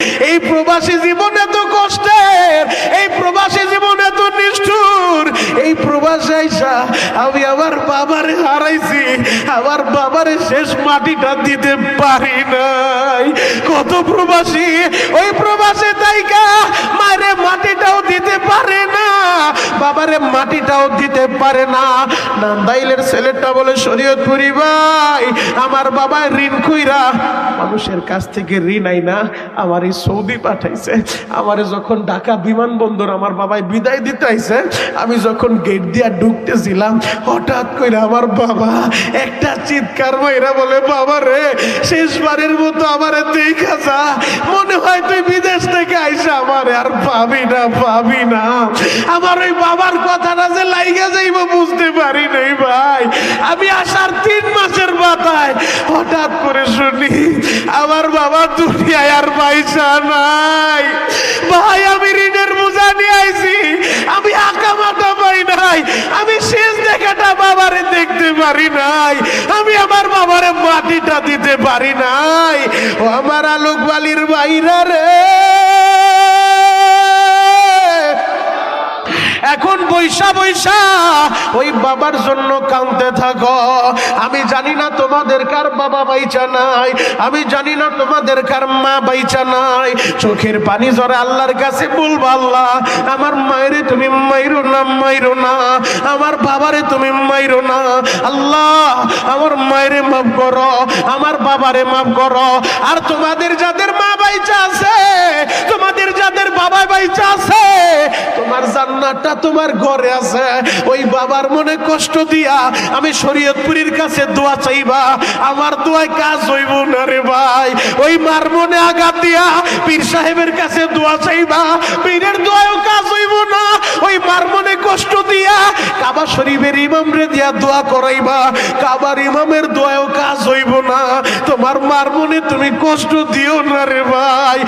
এই প্রবাসী জীবন এত কষ্টের, এই প্রবাসী জীবন এত নিষ্ঠুর। এই প্রবাসে আইসা আমি আমার বাবারে হারাইছি, আমার বাবারে শেষ মাটিটা দিতে পারি নাই। কত প্রবাসী ওই প্রবাসে তাইকা মায়ের মাটিটাও দিতে পারে না, বাবারে মাটিটাও দিতে পারে না। নান্দাইলের ছেলেটা বলে, শরীয়তপুরি ভাই, আমার বাবা ঋণ কইরা মানুষের কাছ থেকে ঋণ আই না আমার এই সৌদি পাঠাইছে। আমারে যখন ঢাকা বিমানবন্দর আমার বাবাই বিদায় দিতে আইছে, আমি যখন গেট দিয়া ঢুকতেছিলাম, হঠাৎ করে আমার বাবা একটা চিৎকার মাইরা বলে, বাবা রে, শেষবারের মতো আমারে দেখা যা, মনে হয় তুই বিদেশ থেকে আইসা আমারে আর পাবি না, পাবি না। আমার ওই বাবার কথাটা যে লাইগা যাইব বুঝতে পারি নাই ভাই। আমি আসার 3 মাসের মাথায় হঠাৎ করে শুনি আমার বাবা দুনিয়ায় আর পয়সা নাই। ভাই আমি ঋণের বোঝা নিয়ে আইছি, আমি আকামাটা পাই নাই, আমি শেষ দেখাটা বাবারে দেখতে পারি নাই, আমি আমার বাবারে মাটিটা দিতে পারি নাই। ও আমার আলোক বালির বাইরা রে, এখন বৈশা বৈশা ওই বাবার জন্য কাঁদতে থাকো। আমি জানি না তোমাদের কার বাবা বাইচা নাই, আমি জানি না তোমাদের কার মা বাইচা নাই। চোখের পানি ঝরে আল্লাহর কাছে বলবা, আল্লাহ আমার মায়েরে তুমি মাইরো না, মাইরো না, আমার বাবারে তুমি মাইরো না। আল্লাহ আমার মায়েরে মাফ করো, আমার বাবারে মাফ করো। আর তোমাদের যাদের মা বাইচা আছে, তোমাদের যাদের বাবা বাইচা আছে, তোমার জান্নাতটা তোমার ঘরে আছে। ওই বাবার মনে কষ্ট দিয়া আমি শরীয়তপুরীর কাছে দোয়া চাইবা, আমার দোয়ায় কাজ হইব না রে ভাই। ওই মার মনে আঘাত দিয়া পীর সাহেবের কাছে দোয়া চাইবা, পীরের দোয়ায়ও কাজ হইব না। ওই মার মনে কষ্ট দিয়া কাবা শরীফের ইমাম রে দিয়া দোয়া করাইবা, কাবার ইমামের দোয়ায়ও কাজ হইব না। তোমার মার মনে তুমি কষ্ট দিও না রে ভাই।